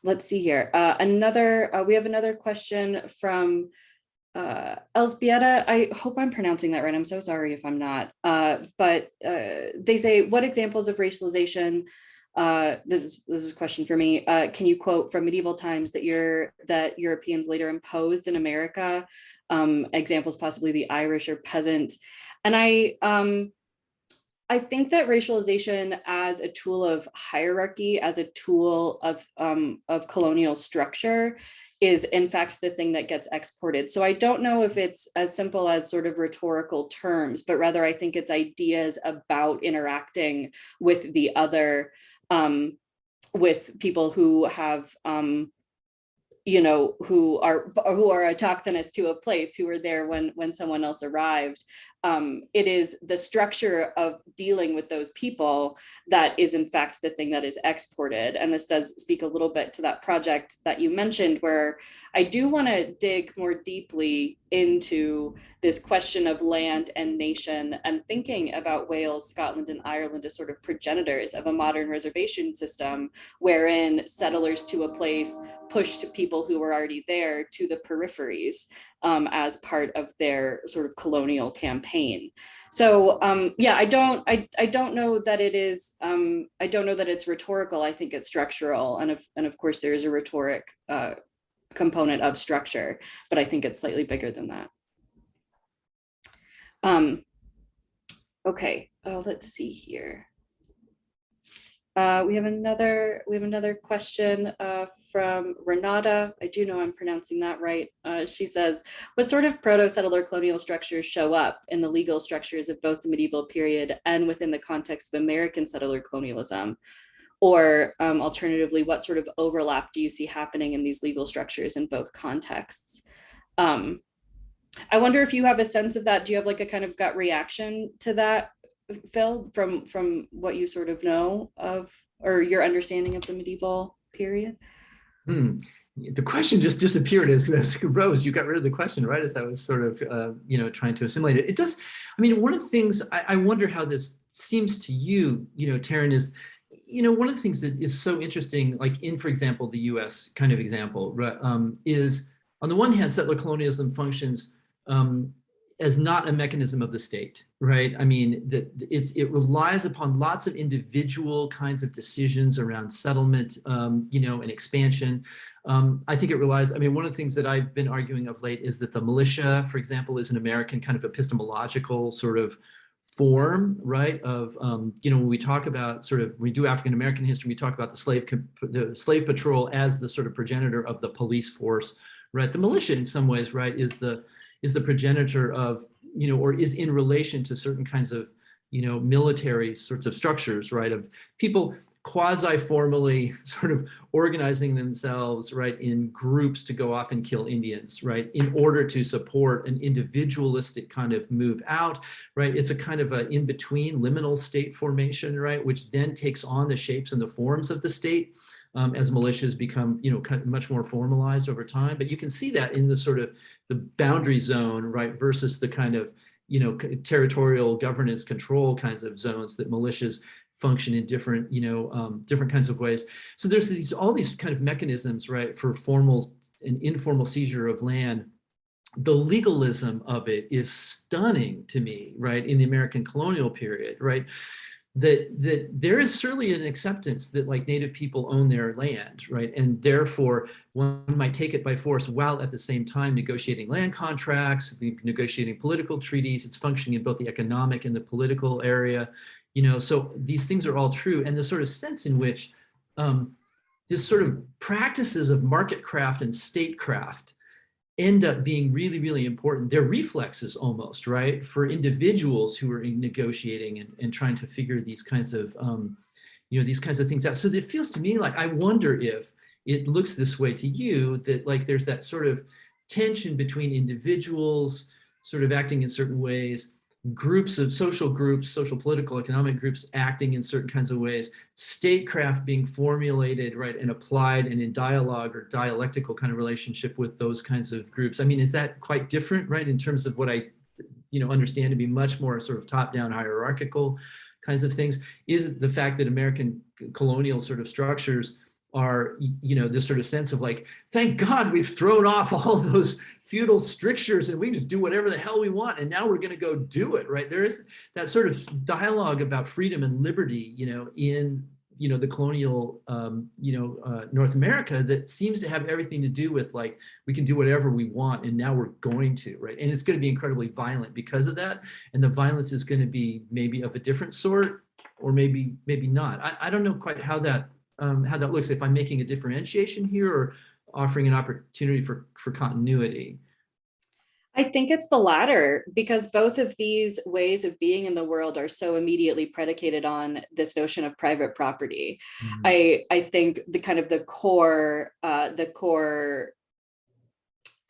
Let's see here. We have another question from Elzbieta. I hope I'm pronouncing that right. I'm so sorry if I'm not. But they say, what examples of racialization, this is a question for me, can you quote from medieval times that Europeans later imposed in America? Examples possibly the Irish or peasant. And I think that racialization as a tool of hierarchy, as a tool of colonial structure, is in fact the thing that gets exported. So I don't know if it's as simple as sort of rhetorical terms, but rather I think it's ideas about interacting with the other, with people who have, who are autochthonous to a place, who were there when someone else arrived. It is the structure of dealing with those people that is in fact the thing that is exported. And this does speak a little bit to that project that you mentioned, where I do want to dig more deeply into this question of land and nation, and thinking about Wales, Scotland, and Ireland as sort of progenitors of a modern reservation system, wherein settlers to a place pushed people who were already there to the peripheries as part of their sort of colonial campaign. So yeah, I don't know that it is. I don't know that it's rhetorical. I think it's structural, and of course there is a rhetoric component of structure, but I think it's slightly bigger than that. Okay, let's see here. We have another question from Renata. I do know I'm pronouncing that right. She says, what sort of proto-settler colonial structures show up in the legal structures of both the medieval period and within the context of American settler colonialism? Or alternatively, what sort of overlap do you see happening in these legal structures in both contexts? I wonder if you have a sense of that. Do you have like a kind of gut reaction to that, Phil, from what you sort of know of, or your understanding of the medieval period? The question just disappeared as Rose, you got rid of the question, right? As I was sort of, trying to assimilate it. It does, I mean, one of the things, I wonder how this seems to you, Tarren, is, one of the things that is so interesting, like in, for example, the US kind of example, is on the one hand, settler colonialism functions as not a mechanism of the state, right? I mean, it relies upon lots of individual kinds of decisions around settlement, and expansion. I think it relies, one of the things that I've been arguing of late is that the militia, for example, is an American kind of epistemological sort of form, right? Of, when we talk about we do African-American history, we talk about the slave patrol as the sort of progenitor of the police force, right? The militia in some ways, right, is the progenitor of, or is in relation to certain kinds of, military sorts of structures, right? Of people quasi-formally sort of organizing themselves, right, in groups to go off and kill Indians, right, in order to support an individualistic kind of move out, right? It's a kind of an in-between liminal state formation, right, which then takes on the shapes and the forms of the state. As militias become, kind of much more formalized over time. But you can see that in the sort of the boundary zone, right, versus the kind of, territorial governance control kinds of zones that militias function in different, different kinds of ways. So there's all these kind of mechanisms, right, for formal and informal seizure of land. The legalism of it is stunning to me, right, in the American colonial period, right? That there is certainly an acceptance that like Native people own their land, right? And therefore one might take it by force while at the same time negotiating land contracts, negotiating political treaties. It's functioning in both the economic and the political area, so these things are all true. And the sort of sense in which this sort of practices of market craft and statecraft end up being really, really important. They're reflexes almost, right? For individuals who are negotiating and trying to figure these kinds of, these kinds of things out. So it feels to me like, I wonder if it looks this way to you, that like there's that sort of tension between individuals sort of acting in certain ways, groups of social political, economic groups acting in certain kinds of ways, statecraft being formulated, right, and applied and in dialogue or dialectical kind of relationship with those kinds of groups. I mean, is that quite different, right, in terms of what I, understand to be much more sort of top-down hierarchical kinds of things? Is it the fact that American colonial sort of structures are, this sort of sense of like, thank God we've thrown off all those feudal strictures and we can just do whatever the hell we want, and now we're going to go do it, right? There is that sort of dialogue about freedom and liberty, in the colonial North America, that seems to have everything to do with like, we can do whatever we want and now we're going to, right? And it's going to be incredibly violent because of that, and the violence is going to be maybe of a different sort, or maybe not. I don't know quite how that looks, if I'm making a differentiation here or offering an opportunity for continuity. I think it's the latter, because both of these ways of being in the world are so immediately predicated on this notion of private property. Mm-hmm. I think the core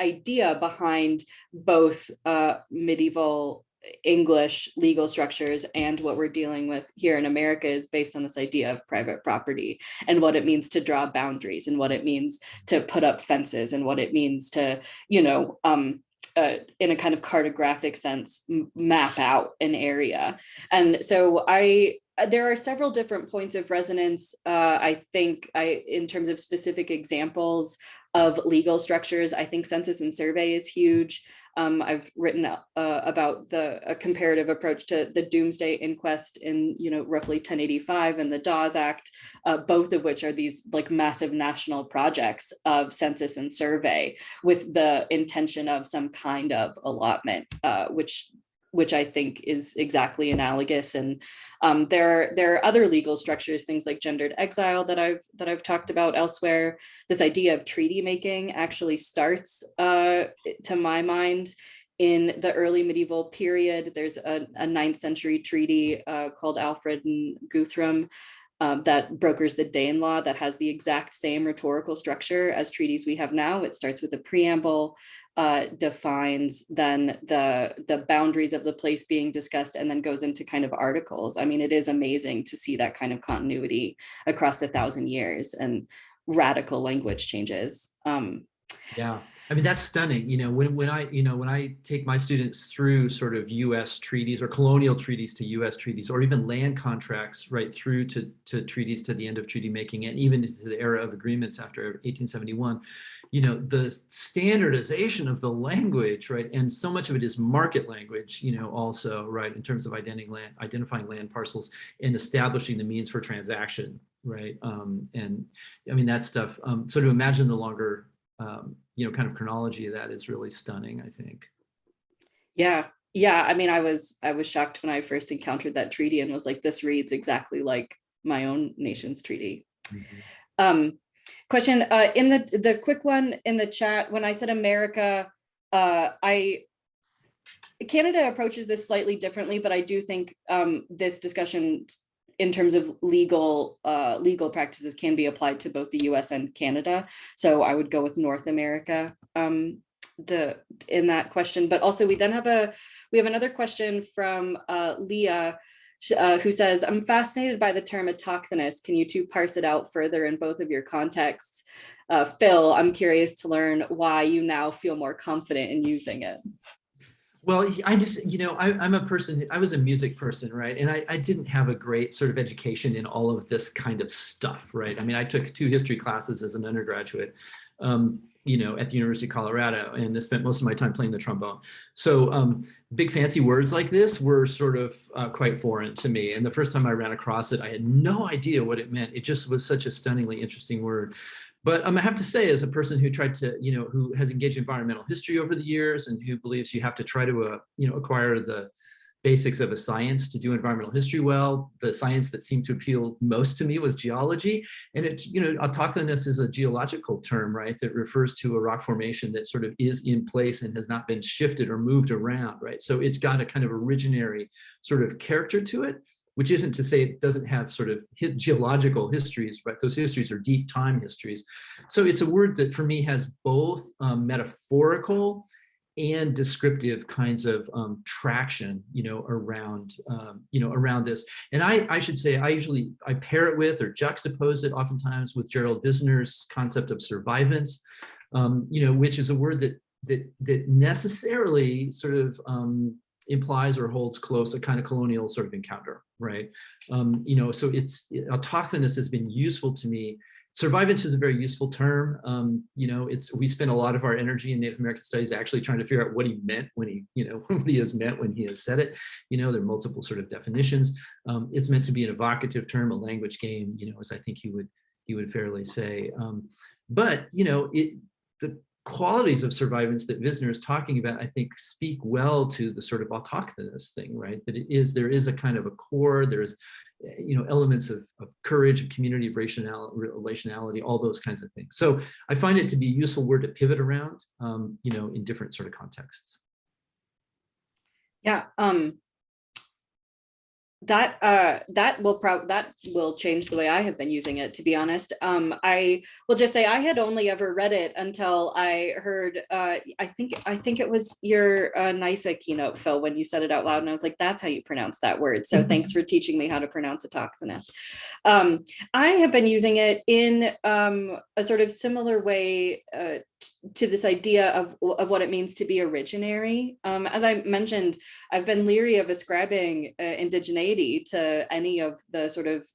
idea behind both medieval English legal structures and what we're dealing with here in America is based on this idea of private property and what it means to draw boundaries and what it means to put up fences and what it means to, in a kind of cartographic sense, map out an area. And so there are several different points of resonance. I think in terms of specific examples of legal structures, I think census and survey is huge. I've written about a comparative approach to the Doomsday Inquest in, roughly 1085 and the Dawes Act, both of which are these like massive national projects of census and survey with the intention of some kind of allotment, which which I think is exactly analogous. And there are other legal structures, things like gendered exile that I've talked about elsewhere. This idea of treaty making actually starts, to my mind, in the early medieval period. There's a 9th century treaty called Alfred and Guthrum that brokers the Danelaw that has the exact same rhetorical structure as treaties we have now. It starts with a preamble, defines then the boundaries of the place being discussed, and then goes into kind of articles. I mean, it is amazing to see that kind of continuity across 1,000 years and radical language changes. Yeah, I mean, that's stunning. When I take my students through sort of U.S. treaties or colonial treaties to U.S. treaties, or even land contracts right through to treaties to the end of treaty making, and even to the era of agreements after 1871, the standardization of the language, right? And so much of it is market language, also, right, in terms of identifying land parcels and establishing the means for transaction, right? And I mean, that stuff, so to imagine the longer kind of chronology of that is really stunning, I think. Yeah. I mean, I was shocked when I first encountered that treaty and was like, this reads exactly like my own nation's treaty. Mm-hmm. Question in the quick one in the chat, when I said America, Canada approaches this slightly differently, but I do think this discussion in terms of legal practices can be applied to both the US and Canada. So I would go with North America in that question. But also we have another question from Leah, who says, I'm fascinated by the term autochthonous. Can you two parse it out further in both of your contexts? Phil, I'm curious to learn why you now feel more confident in using it. Well, I just, I'm a person, I was a music person, right? And I didn't have a great sort of education in all of this kind of stuff, right? I mean, I took 2 history classes as an undergraduate, at the University of Colorado, and I spent most of my time playing the trombone. So big fancy words like this were sort of quite foreign to me. And the first time I ran across it, I had no idea what it meant. It just was such a stunningly interesting word. But I have to say, as a person who tried to, who has engaged in environmental history over the years and who believes you have to try to, acquire the basics of a science to do environmental history well, the science that seemed to appeal most to me was geology. And autochthonous is a geological term, right, that refers to a rock formation that sort of is in place and has not been shifted or moved around, right? So it's got a kind of originary sort of character to it, which isn't to say it doesn't have sort of geological histories, right? Those histories are deep time histories. So it's a word that for me has both metaphorical and descriptive kinds of traction, around this. And I should say, I pair it with or juxtapose it oftentimes with Gerald Visner's concept of survivance, which is a word that necessarily sort of implies or holds close a kind of colonial sort of encounter, right? So autochthonous has been useful to me. Survivance is a very useful term. We spend a lot of our energy in Native American studies actually trying to figure out what he meant when he, what he has meant when he has said it. There are multiple sort of definitions. It's meant to be an evocative term, a language game, as I think he would fairly say. But the qualities of survivance that Visner is talking about, I think, speak well to the sort of autochthonous thing, right? That there is a kind of a core, there's, elements of courage, of community, of relationality, all those kinds of things. So I find it to be a useful word to pivot around, in different sort of contexts. Yeah. That will change the way I have been using it, to be honest. I will just say I had only ever read it until I heard I think it was your NISA keynote, Phil, when you said it out loud, and I was like, that's how you pronounce that word. So thanks for teaching me how to pronounce autochthonous. I have been using it in a sort of similar way to this idea of what it means to be originary. As I mentioned, I've been leery of ascribing indigeneity to any of the sort of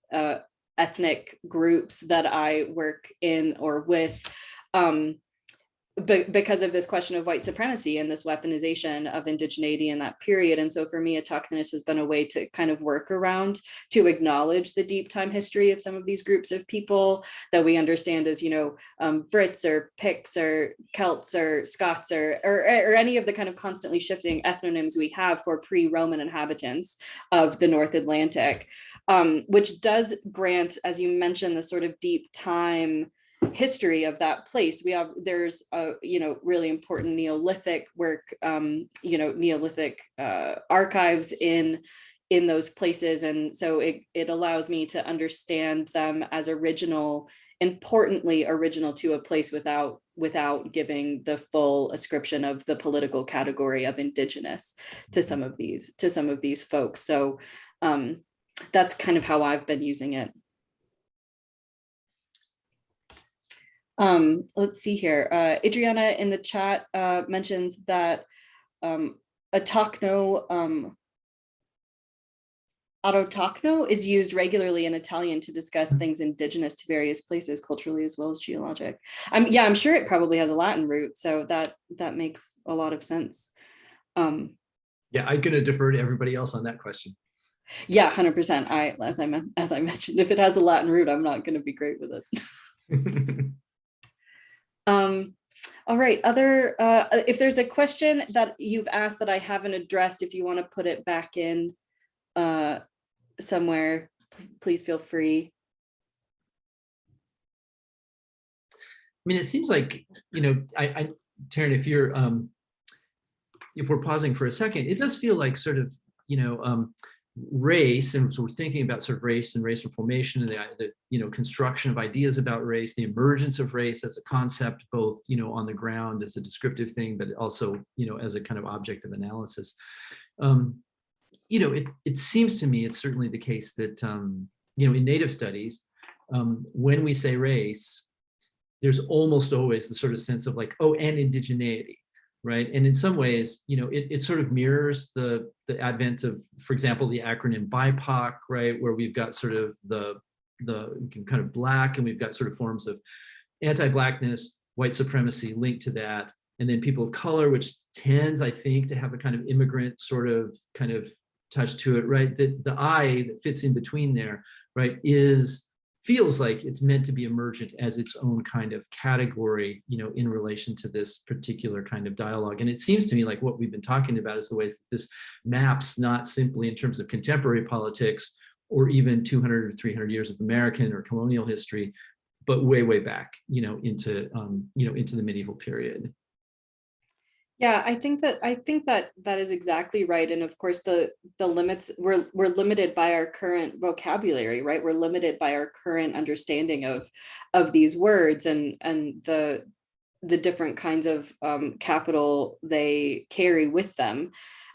ethnic groups that I work in or with. because of this question of white supremacy and this weaponization of indigeneity in that period. And so for me, autochthonous has been a way to kind of work around, to acknowledge the deep time history of some of these groups of people that we understand as, Brits or Picts or Celts or Scots or any of the kind of constantly shifting ethnonyms we have for pre-Roman inhabitants of the North Atlantic, which does grant, as you mentioned, the sort of deep time history of that place. There's really important Neolithic work, Neolithic archives in those places, and so it allows me to understand them as importantly original to a place without giving the full ascription of the political category of indigenous to some of these folks. So that's kind of how I've been using it. Let's see here. Adriana in the chat mentions that autochthonous is used regularly in Italian to discuss things indigenous to various places culturally as well as geologic. I'm sure it probably has a Latin root, so that makes a lot of sense. Yeah, I'm going to defer to everybody else on that question. Yeah, 100%. As I mentioned, if it has a Latin root, I'm not going to be great with it. All right, if there's a question that you've asked that I haven't addressed, if you want to put it back in somewhere, please feel free. I mean, it seems like, Tarren, if we're pausing for a second, it does feel like sort of, race, and so we're thinking about sort of race and racial formation and the construction of ideas about race, the emergence of race as a concept, both on the ground as a descriptive thing, but also as a kind of object of analysis. It seems to me it's certainly the case that in Native studies, when we say race, there's almost always the sort of sense of like, oh, and indigeneity. Right. And in some ways, it sort of mirrors the advent of, for example, the acronym BIPOC, right, where we've got sort of the kind of Black, and we've got sort of forms of anti-Blackness, white supremacy linked to that. And then people of color, which tends, I think, to have a kind of immigrant sort of kind of touch to it, right? The I that fits in between there, right, feels like it's meant to be emergent as its own kind of category, in relation to this particular kind of dialogue. And it seems to me like what we've been talking about is the ways that this maps not simply in terms of contemporary politics or even 200 or 300 years of American or colonial history, but way, way back, into the medieval period. Yeah, I think that is exactly right. And of course, the limits, we're limited by our current vocabulary, right? We're limited by our current understanding of these words and the different kinds of capital they carry with them.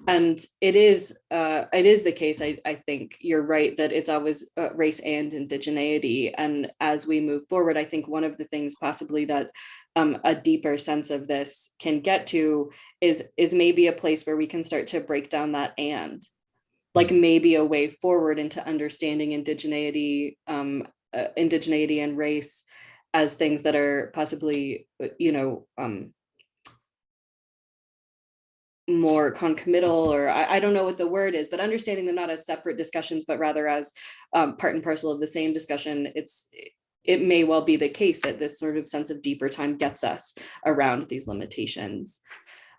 And it is the case, I think you're right, that it's always race and indigeneity. And as we move forward, I think one of the things possibly that a deeper sense of this can get to is maybe a place where we can start to break down that and, like maybe a way forward into understanding indigeneity and race as things that are possibly, more concomital, or I don't know what the word is, but understanding them not as separate discussions, but rather as part and parcel of the same discussion. It may well be the case that this sort of sense of deeper time gets us around these limitations.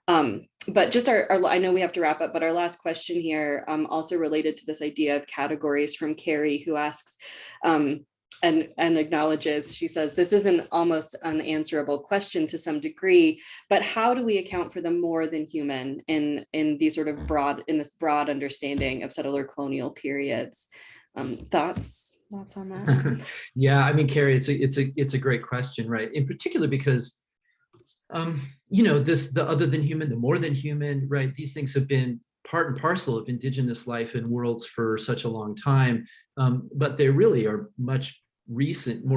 But just I know we have to wrap up, but our last question here, also related to this idea of categories, from Carrie, who asks, and acknowledges, she says, this is an almost unanswerable question to some degree, but how do we account for the more than human in these sort of this broad understanding of settler colonial periods? Thoughts on that? Yeah, I mean, Carrie, it's a great question, right? In particular because, the other than human, the more than human, right? These things have been part and parcel of Indigenous life and worlds for such a long time, but they really are more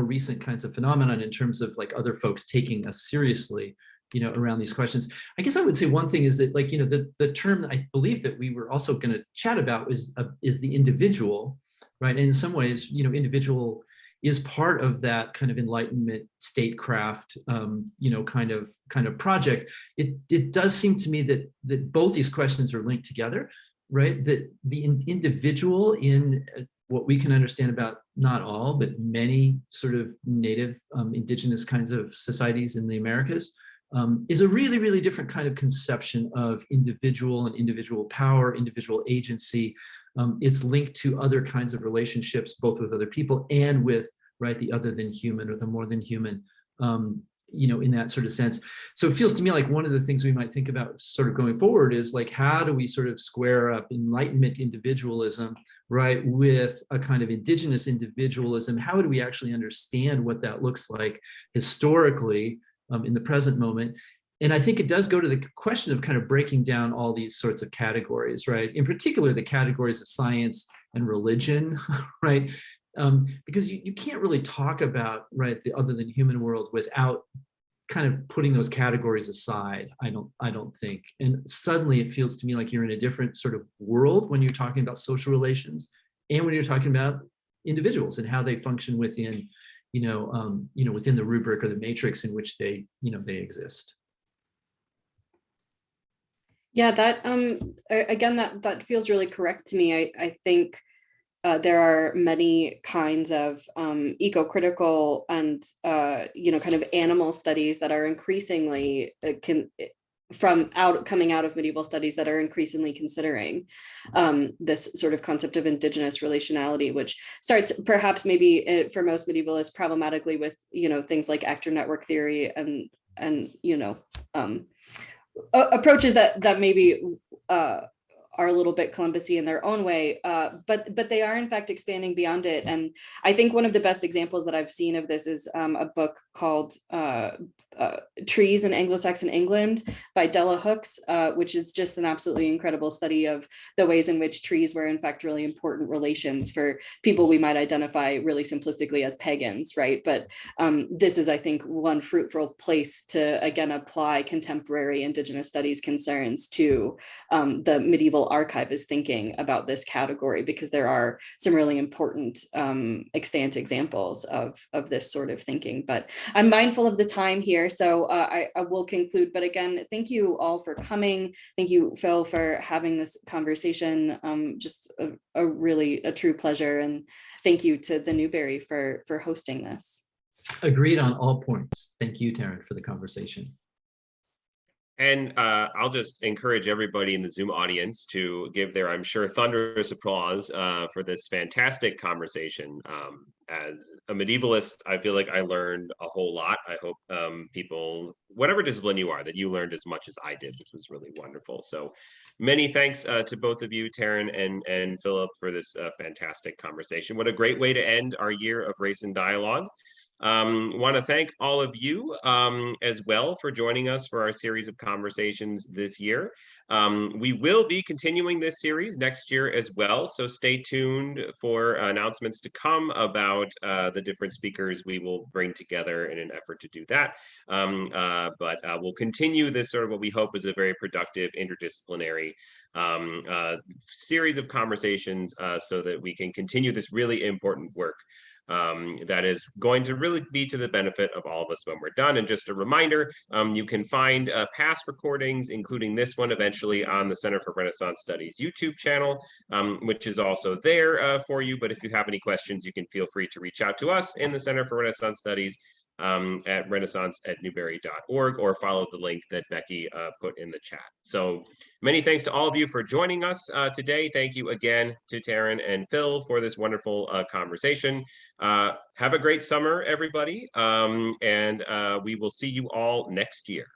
recent kinds of phenomenon in terms of like other folks taking us seriously, around these questions. I guess I would say one thing is that, like, the term that I believe that we were also going to chat about is the individual. Right. And in some ways, individual is part of that kind of Enlightenment statecraft, kind of project. It does seem to me that both these questions are linked together, right? That the individual in what we can understand about not all, but many sort of native indigenous kinds of societies in the Americas is a really, really different kind of conception of individual and individual power, individual agency. It's linked to other kinds of relationships, both with other people and with, right, the other than human or the more than human, in that sort of sense. So it feels to me like one of the things we might think about sort of going forward is like, how do we sort of square up Enlightenment individualism, right, with a kind of indigenous individualism? How do we actually understand what that looks like historically in the present moment? And I think it does go to the question of kind of breaking down all these sorts of categories, right? In particular, the categories of science and religion, right? Because you can't really talk about, right, the other than human world without kind of putting those categories aside, I don't think. And suddenly it feels to me like you're in a different sort of world when you're talking about social relations and when you're talking about individuals and how they function within, within the rubric or the matrix in which they exist. Yeah, that again, that feels really correct to me. I think there are many kinds of eco-critical and kind of animal studies that are increasingly coming out of medieval studies that are increasingly considering this sort of concept of indigenous relationality, which starts perhaps maybe for most medievalists problematically with things like actor network theory and approaches that maybe are a little bit Columbusy in their own way, but they are in fact expanding beyond it. And I think one of the best examples that I've seen of this is a book called Trees in Anglo-Saxon England by Della Hooks, which is just an absolutely incredible study of the ways in which trees were in fact really important relations for people we might identify really simplistically as pagans, right? But this is, I think, one fruitful place to again apply contemporary Indigenous studies concerns to the medieval archivist thinking about this category, because there are some really important extant examples of this sort of thinking. But I'm mindful of the time here, so I will conclude. But again, thank you all for coming. Thank you, Phil, for having this conversation. Just a true pleasure. And thank you to the Newberry for hosting this. Agreed on all points. Thank you, Tarren, for the conversation. And I'll just encourage everybody in the Zoom audience to give their, I'm sure, thunderous applause for this fantastic conversation. As a medievalist, I feel like I learned a whole lot. I hope people, whatever discipline you are, that you learned as much as I did. This was really wonderful. So many thanks to both of you, Tarren and Philip, for this fantastic conversation. What a great way to end our year of Race and Dialogue. Want to thank all of you as well for joining us for our series of conversations this year. We will be continuing this series next year as well, so stay tuned for announcements to come about the different speakers we will bring together in an effort to do that. But we'll continue this sort of what we hope is a very productive interdisciplinary series of conversations so that we can continue this really important work that is going to really be to the benefit of all of us when we're done. And just a reminder, you can find past recordings, including this one, eventually on the Center for Renaissance Studies YouTube channel, which is also there for you. But if you have any questions, you can feel free to reach out to us in the Center for Renaissance Studies at renaissance@newberry.org, or follow the link that Becky put in the chat. So many thanks to all of you for joining us today. Thank you again to Tarren and Phil for this wonderful conversation. Have a great summer, everybody, and we will see you all next year.